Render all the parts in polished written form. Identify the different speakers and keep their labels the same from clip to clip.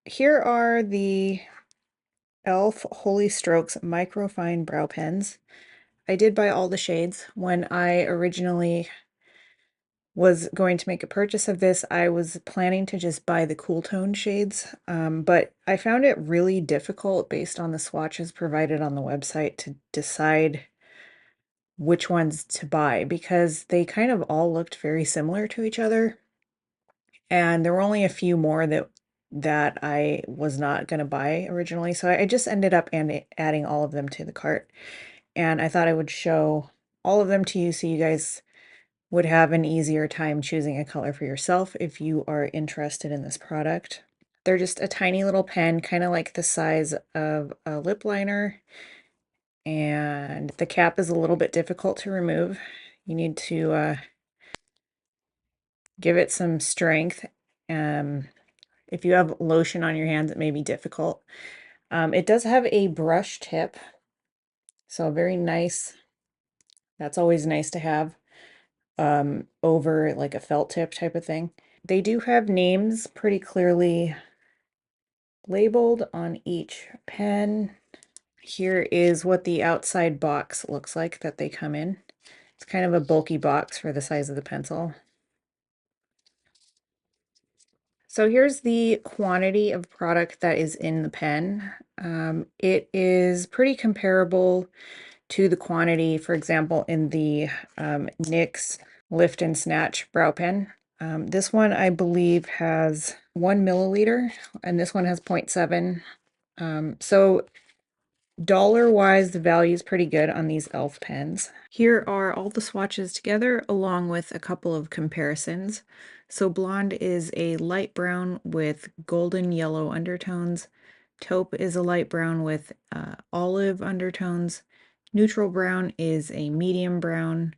Speaker 1: here are the e.l.f. Holy Strokes Microfine Brow Pens. I did buy all the shades. When I originally was going to make a purchase of this, I was planning to just buy the cool tone shades, but I found it really difficult based on the swatches provided on the website to decide which ones to buy because they kind of all looked very similar to each other. And there were only a few more that I was not going to buy originally. So I just ended up adding all of them to the cart. And I thought I would show all of them to you so you guys would have an easier time choosing a color for yourself if you are interested in this product. They're just a tiny little pen, kind of like the size of a lip liner. And the cap is a little bit difficult to remove. You need to give it some strength. If you have lotion on your hands, it may be difficult. It does have a brush tip, so very nice. That's always nice to have over like a felt tip type of thing. They do have names pretty clearly labeled on each pen. Here is what the outside box looks like that they come in. It's kind of a bulky box for the size of the pencil. So here's the quantity of product that is in the pen. It is pretty comparable to the quantity, for example, in the NYX Lift and Snatch brow pen. This one, I believe, has 1 milliliter, and this one has 0.7. So dollar-wise, the value is pretty good on these e.l.f. pens. Here are all the swatches together, along with a couple of comparisons. So blonde is a light brown with golden yellow undertones. Taupe is a light brown with olive undertones. Neutral brown is a medium brown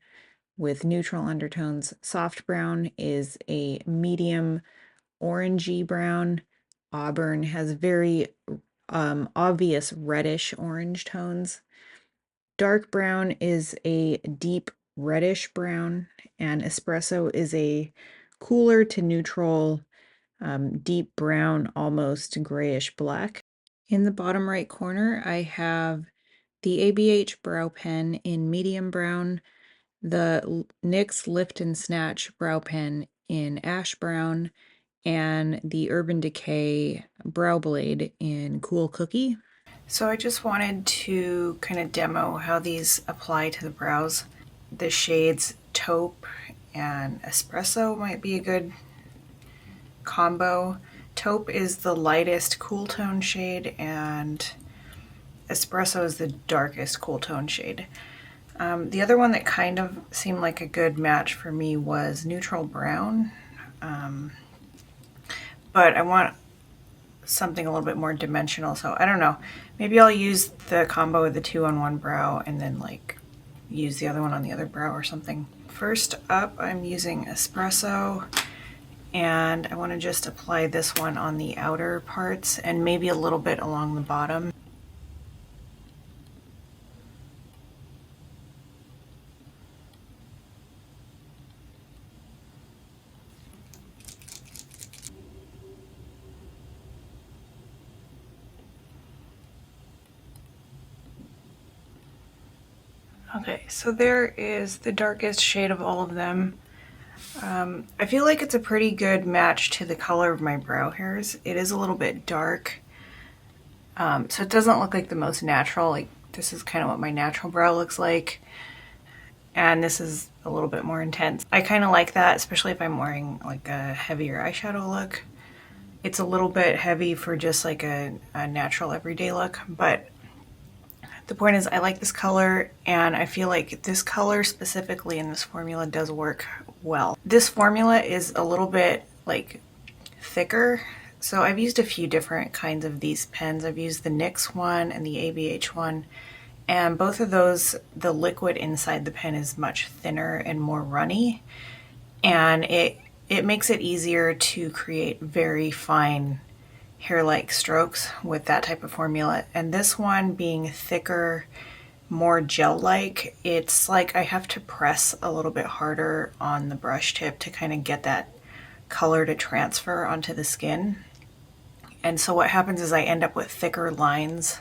Speaker 1: with neutral undertones. Soft brown is a medium orangey brown. Auburn has very obvious reddish orange tones. Dark brown is a deep reddish brown, and espresso is a cooler to neutral, deep brown, almost grayish black. In the bottom right corner, I have the ABH brow pen in medium brown, the NYX Lift and Snatch brow pen in ash brown, and the Urban Decay brow blade in cool cookie. So I just wanted to kind of demo how these apply to the brows. The shades Taupe and Espresso might be a good combo. Taupe is the lightest cool tone shade and Espresso is the darkest cool tone shade. The other one that kind of seemed like a good match for me was Neutral Brown. But I want something a little bit more dimensional, so I don't know. Maybe I'll use the combo of the two on one brow and then like use the other one on the other brow or something. First up, I'm using Espresso, and I want to just apply this one on the outer parts and maybe a little bit along the bottom. Okay, so there is the darkest shade of all of them. I feel like it's a pretty good match to the color of my brow hairs. It is a little bit dark, so it doesn't look like the most natural. Like, this is kind of what my natural brow looks like, and this is a little bit more intense. I kind of like that, especially if I'm wearing like a heavier eyeshadow look. It's a little bit heavy for just like a natural everyday look, but the point is I like this color, and I feel like this color specifically in this formula does work well. This formula is a little bit like thicker, so I've used a few different kinds of these pens. I've used the NYX one and the ABH one, and both of those, the liquid inside the pen is much thinner and more runny, and it makes it easier to create very fine hair-like strokes with that type of formula. And this one being thicker, more gel-like, it's like I have to press a little bit harder on the brush tip to kind of get that color to transfer onto the skin. And so what happens is I end up with thicker lines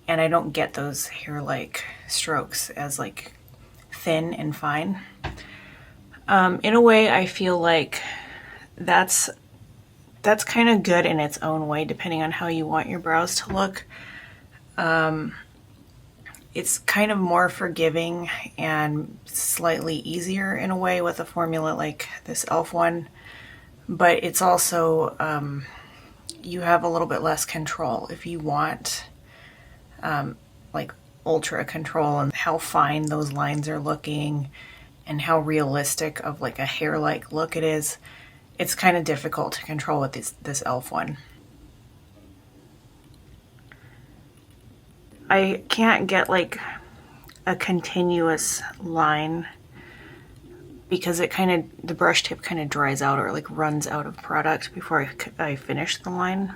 Speaker 1: and I don't get those hair-like strokes as like thin and fine. In a way, I feel like that's kind of good in its own way, depending on how you want your brows to look. It's kind of more forgiving and slightly easier in a way with a formula like this e.l.f. one, but it's also, you have a little bit less control if you want like ultra control on how fine those lines are looking and how realistic of like a hair-like look it is. It's kind of difficult to control with this e.l.f. one. I can't get like a continuous line because it kind of, the brush tip kind of dries out or like runs out of product before I finish the line.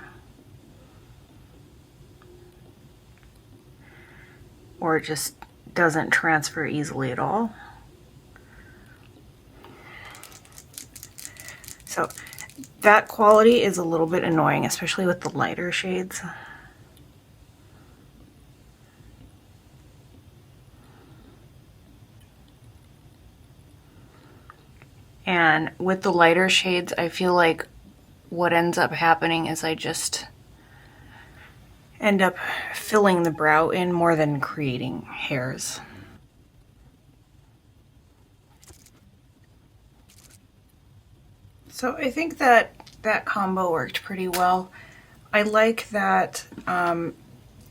Speaker 1: Or it just doesn't transfer easily at all. So that quality is a little bit annoying, especially with the lighter shades. And with the lighter shades, I feel like what ends up happening is I just end up filling the brow in more than creating hairs. So I think that that combo worked pretty well. I like that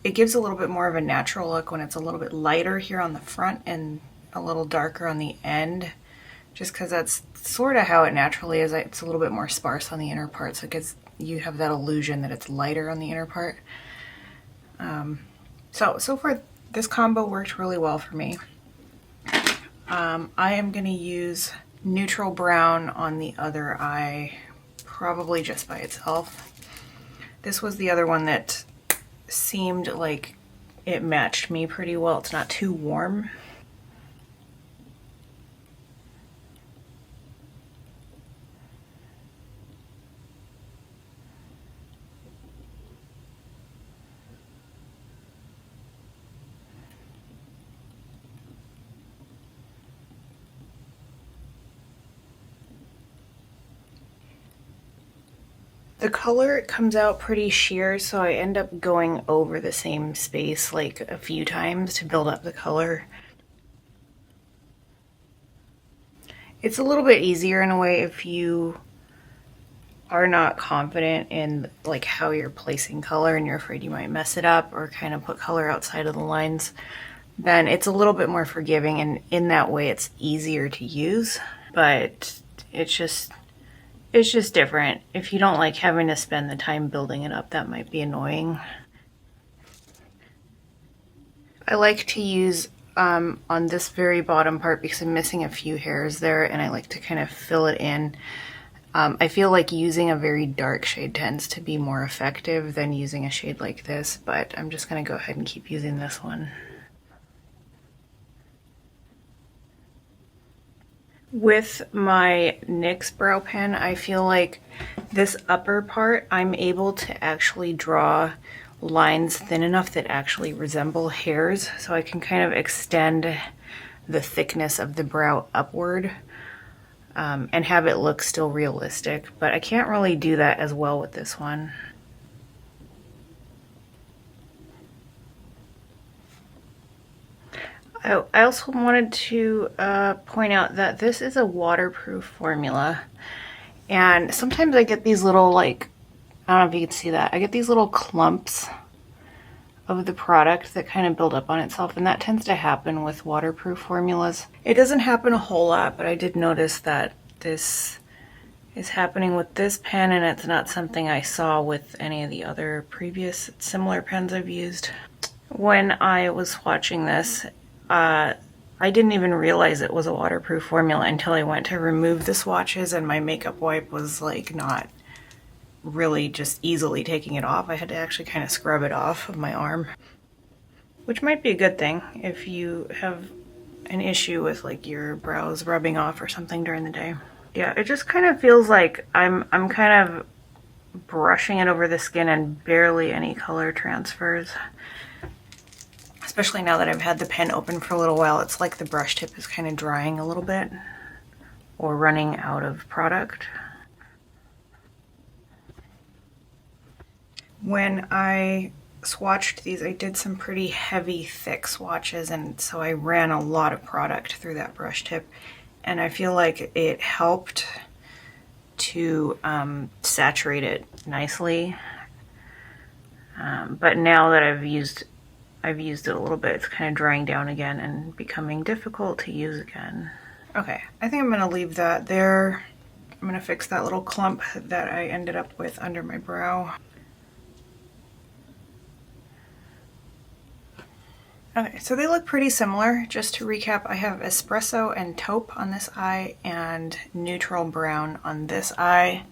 Speaker 1: it gives a little bit more of a natural look when it's a little bit lighter here on the front and a little darker on the end, just because that's sort of how it naturally is. It's a little bit more sparse on the inner part, so it gives you have that illusion that it's lighter on the inner part. So far this combo worked really well for me. I am going to use neutral brown on the other eye, probably just by itself. This was the other one that seemed like it matched me pretty well. It's not too warm. The color comes out pretty sheer, so I end up going over the same space like a few times to build up the color. It's a little bit easier in a way if you are not confident in like how you're placing color and you're afraid you might mess it up or kind of put color outside of the lines. Then it's a little bit more forgiving, and in that way it's easier to use, but it's just different. If you don't like having to spend the time building it up, that might be annoying. I like to use on this very bottom part because I'm missing a few hairs there, and I like to kind of fill it in. I feel like using a very dark shade tends to be more effective than using a shade like this, but I'm just going to go ahead and keep using this one. With my NYX brow pen, I feel like this upper part, I'm able to actually draw lines thin enough that actually resemble hairs, so I can kind of extend the thickness of the brow upward and have it look still realistic, but I can't really do that as well with this one. I also wanted to point out that this is a waterproof formula, and sometimes I get these little, like, I don't know if you can see that, I get these little clumps of the product that kind of build up on itself, and that tends to happen with waterproof formulas. It doesn't happen a whole lot, but I did notice that this is happening with this pen, and it's not something I saw with any of the other previous similar pens I've used. When I was swatching this, I didn't even realize it was a waterproof formula until I went to remove the swatches, and my makeup wipe was like not really just easily taking it off. I had to actually kind of scrub it off of my arm, which might be a good thing if you have an issue with like your brows rubbing off or something during the day. Yeah, it just kind of feels like I'm kind of brushing it over the skin and barely any color transfers. Especially now that I've had the pen open for a little while, it's like the brush tip is kind of drying a little bit or running out of product. When I swatched these, I did some pretty heavy, thick swatches, and so I ran a lot of product through that brush tip, and I feel like it helped to saturate it nicely. But now that I've used it a little bit, it's kind of drying down again and becoming difficult to use again. Okay, I think I'm gonna leave that there. I'm gonna fix that little clump that I ended up with under my brow. Okay, so they look pretty similar. Just to recap, I have espresso and taupe on this eye and neutral brown on this eye.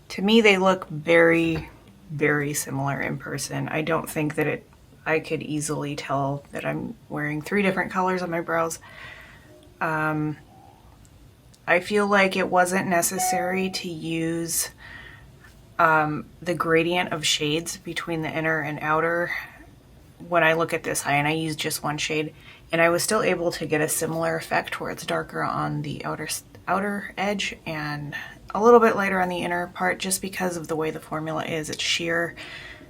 Speaker 1: To me, they look very, very similar in person. I don't think that I could easily tell that I'm wearing 3 different colors on my brows. I feel like it wasn't necessary to use the gradient of shades between the inner and outer when I look at this eye, and I used just one shade, and I was still able to get a similar effect where it's darker on the outer edge and a little bit lighter on the inner part, just because of the way the formula is. It's sheer,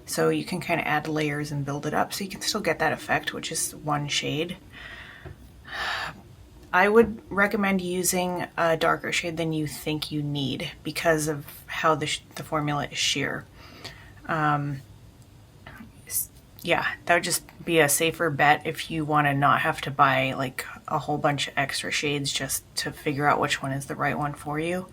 Speaker 1: so you can kind of add layers and build it up, so you can still get that effect, which is one shade. I would recommend using a darker shade than you think you need because of how the formula is sheer. Yeah, that would just be a safer bet if you want to not have to buy like a whole bunch of extra shades just to figure out which one is the right one for you.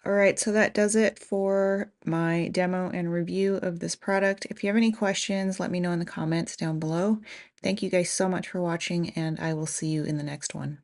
Speaker 1: All right, so that does it for my demo and review of this product. If you have any questions, let me know in the comments down below. Thank you guys so much for watching, and I will see you in the next one.